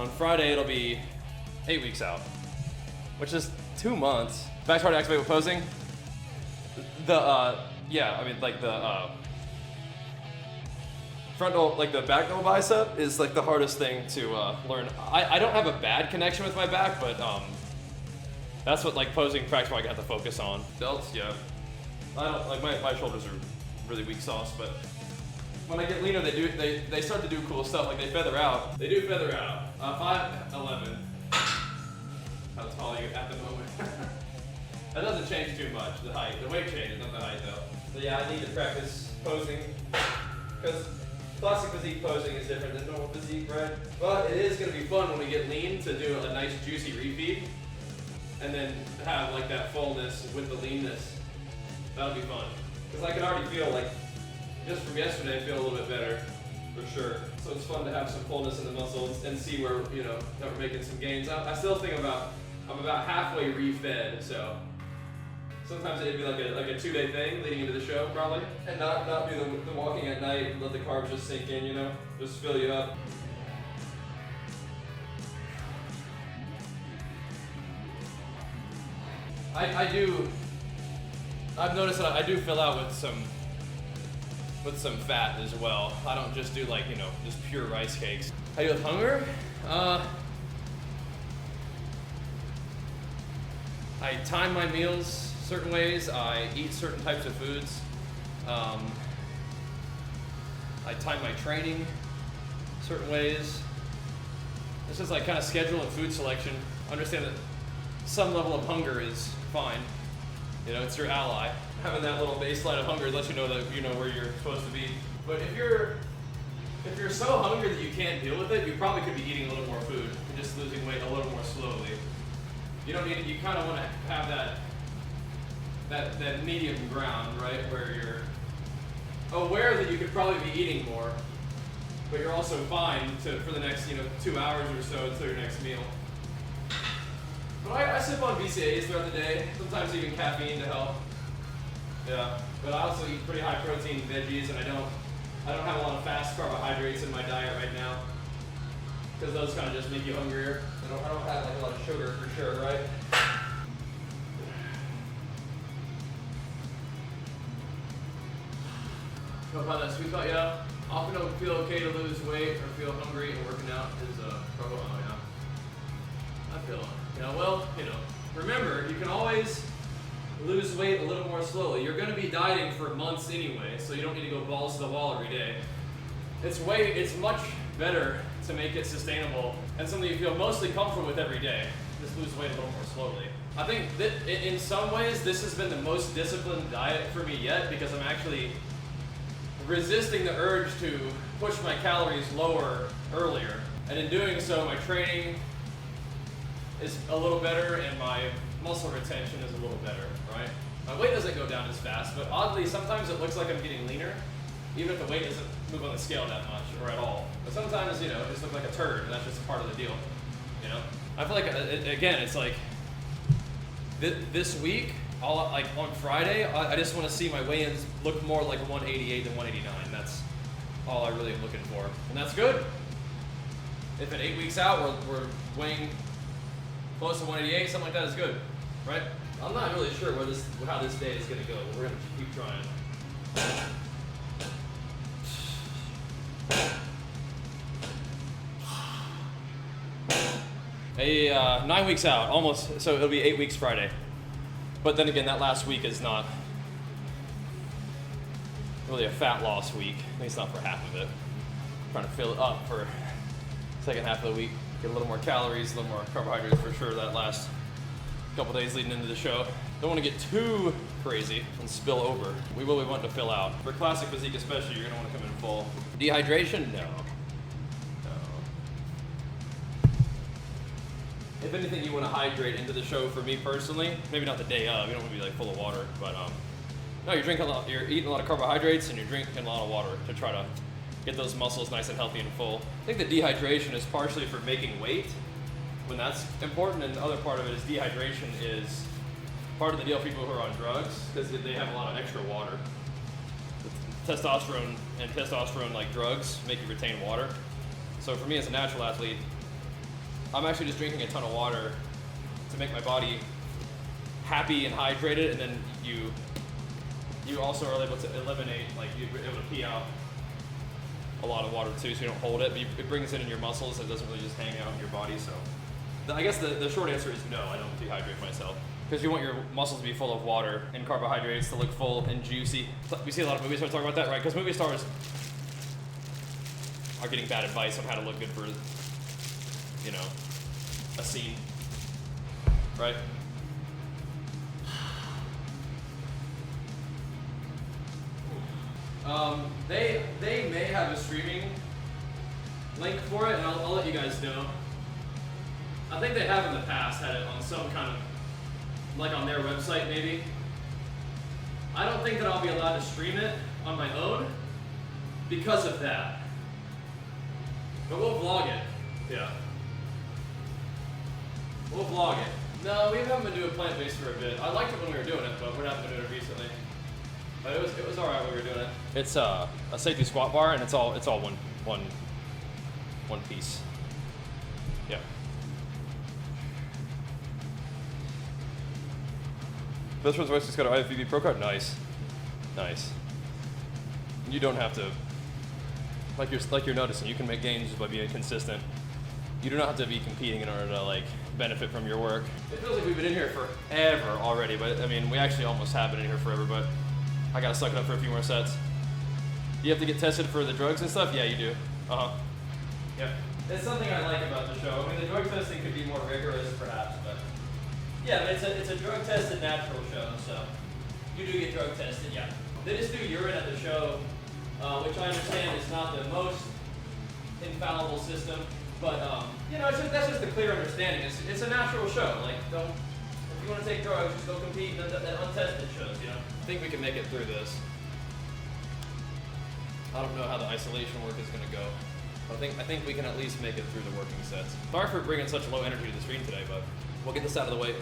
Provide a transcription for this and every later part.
On Friday, it'll be 8 weeks out, which is 2 months. Back hard activate with posing. Yeah, I mean, like the frontal, like the back double bicep is like the hardest thing to learn. I don't have a bad connection with my back, but that's what like posing practice I have to focus on. Delts, yeah. I don't like my shoulders are really weak sauce, but when I get leaner, they start to do cool stuff. Like they feather out. They do feather out. 5'11". How tall are you at the moment? That doesn't change too much. The height, the weight changes, not the height though. So yeah, I need to practice posing because classic physique posing is different than normal physique, right? But it is going to be fun when we get lean to do a nice juicy refeed and then have like that fullness with the leanness. That'll be fun. Because I can already feel like, just from yesterday, I feel a little bit better, for sure. So it's fun to have some fullness in the muscles and see where, you know, that we're making some gains. I still think I'm about halfway refed, so sometimes it'd be like a 2-day thing leading into the show, probably. And not do the walking at night and let the carbs just sink in, you know? Just fill you up. I've noticed that I do fill out with some fat as well. I don't just do like, you know, just pure rice cakes. How do you with hunger? I time my meals certain ways. I eat certain types of foods. I time my training certain ways. It's just like kind of schedule and food selection. Understand that some level of hunger is fine. You know, it's your ally. Having that little baseline of hunger lets you know that you know where you're supposed to be. But if you're so hungry that you can't deal with it, you probably could be eating a little more food and just losing weight a little more slowly. You don't need it. You kind of want to have that medium ground, right, where you're aware that you could probably be eating more, but you're also fine for the next 2 hours or so until your next meal. But I sip on BCAAs throughout the day, sometimes even caffeine to help. Yeah, but I also eat pretty high protein veggies, and I don't have a lot of fast carbohydrates in my diet right now, because those kind of just make you hungrier. I don't have like a lot of sugar for sure, right? Go find that sweet spot, yeah. Often don't feel okay to lose weight or feel hungry, and working out is a struggle. Oh yeah, I feel it. Remember, you can always lose weight a little more slowly. You're going to be dieting for months anyway, so you don't need to go balls to the wall every day. It's much better to make it sustainable and something you feel mostly comfortable with every day. Just lose weight a little more slowly. I think that in some ways this has been the most disciplined diet for me yet, because I'm actually resisting the urge to push my calories lower earlier. And in doing so, my training is a little better and my muscle retention is a little better, right? My weight doesn't go down as fast, but oddly, sometimes it looks like I'm getting leaner, even if the weight doesn't move on the scale that much or at all. But sometimes, it just looks like a turd, and that's just a part of the deal, I feel like, again, it's like, this week, like on Friday, I just want to see my weigh-ins look more like 188 than 189. That's all I really am looking for, and that's good. If in 8 weeks out, we're weighing close to 188, something like that is good, right? I'm not really sure how this day is going to go, but we're going to keep trying. Hey, 9 weeks out, almost, so it'll be 8 weeks Friday. But then again, that last week is not really a fat loss week, at least not for half of it. I'm trying to fill it up for the second half of the week. Get a little more calories, a little more carbohydrates for sure that last couple days leading into the show. Don't want to get too crazy and spill over. We will be wanting to fill out. For classic physique especially, you're going to want to come in full. Dehydration? No. If anything, you want to hydrate into the show for me personally. Maybe not the day of, you don't want to be like full of water, but no, you're eating a lot of carbohydrates and you're drinking a lot of water to try to get those muscles nice and healthy and full. I think the dehydration is partially for making weight, when that's important, and the other part of it is dehydration is part of the deal for people who are on drugs, because they have a lot of extra water. Testosterone and testosterone-like drugs make you retain water. So for me as a natural athlete, I'm actually just drinking a ton of water to make my body happy and hydrated, and then you also are able to eliminate, like you're able to pee out a lot of water too, so you don't hold it, but it brings it in your muscles, so it doesn't really just hang out in your body. So I guess the short answer is no, I don't dehydrate myself. Because you want your muscles to be full of water and carbohydrates to look full and juicy. We see a lot of movie stars talk about that, right? Because movie stars are getting bad advice on how to look good for, you know, a scene, right? They may have a streaming link for it, and I'll let you guys know. I think they have in the past had it on some kind of, like on their website maybe. I don't think that I'll be allowed to stream it on my own because of that. But we'll vlog it. Yeah. We'll vlog it. No, we haven't been doing plant-based for a bit. I liked it when we were doing it, but we haven't been doing it recently. But it was alright when we were doing it. It's a safety squat bar, and it's all one piece. Yeah. Best friend's voice just got an IFBB Pro card. Nice. You don't have to, like you're noticing, you can make gains just by being consistent. You do not have to be competing in order to like benefit from your work. It feels like we've been in here forever already, but I mean, we actually almost have been in here forever, but I gotta suck it up for a few more sets. You have to get tested for the drugs and stuff? Yeah, you do. Yep. It's something I like about the show. I mean, the drug testing could be more rigorous perhaps, but yeah, but it's a drug-tested natural show, so you do get drug tested, yeah. They just do urine at the show, which I understand is not the most infallible system, but you know, that's just a clear understanding. It's a natural show. Like, if you want to take drugs, just go compete in the untested shows, you know. I think we can make it through this. I don't know how the isolation work is going to go. I think we can at least make it through the working sets. Sorry for bringing such low energy to the stream today, but we'll get this out of the way.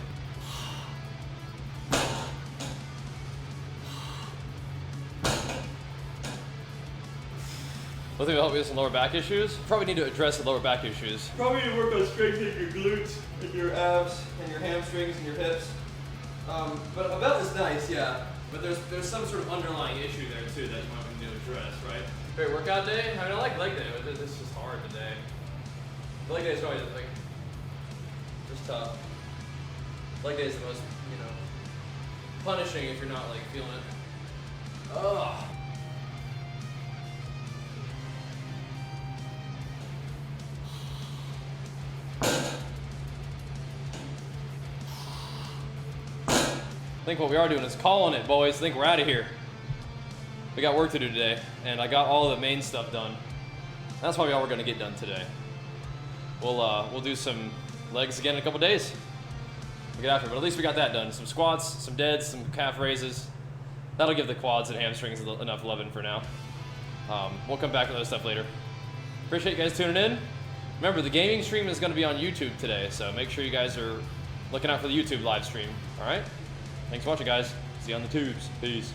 One thing will help you with some lower back issues. Probably need to address the lower back issues. Probably need to work on strengthening your glutes and your abs and your hamstrings and your hips. But a belt is nice, yeah. But there's some sort of underlying issue there too that you might need to address, right? Great workout day. I mean, I like leg day, but this is hard today. The leg day is always like just tough. Leg day is the most, you know, punishing if you're not like feeling it. Ugh. I think what we are doing is calling it, boys. I think we're out of here. We got work to do today, and I got all the main stuff done. That's probably all we're gonna get done today. We'll do some legs again in a couple days. We'll get after it, but at least we got that done. Some squats, some deads, some calf raises. That'll give the quads and hamstrings enough loving for now. We'll come back with other stuff later. Appreciate you guys tuning in. Remember, the gaming stream is gonna be on YouTube today, so make sure you guys are looking out for the YouTube live stream, all right? Thanks for watching, guys. See you on the tubes. Peace.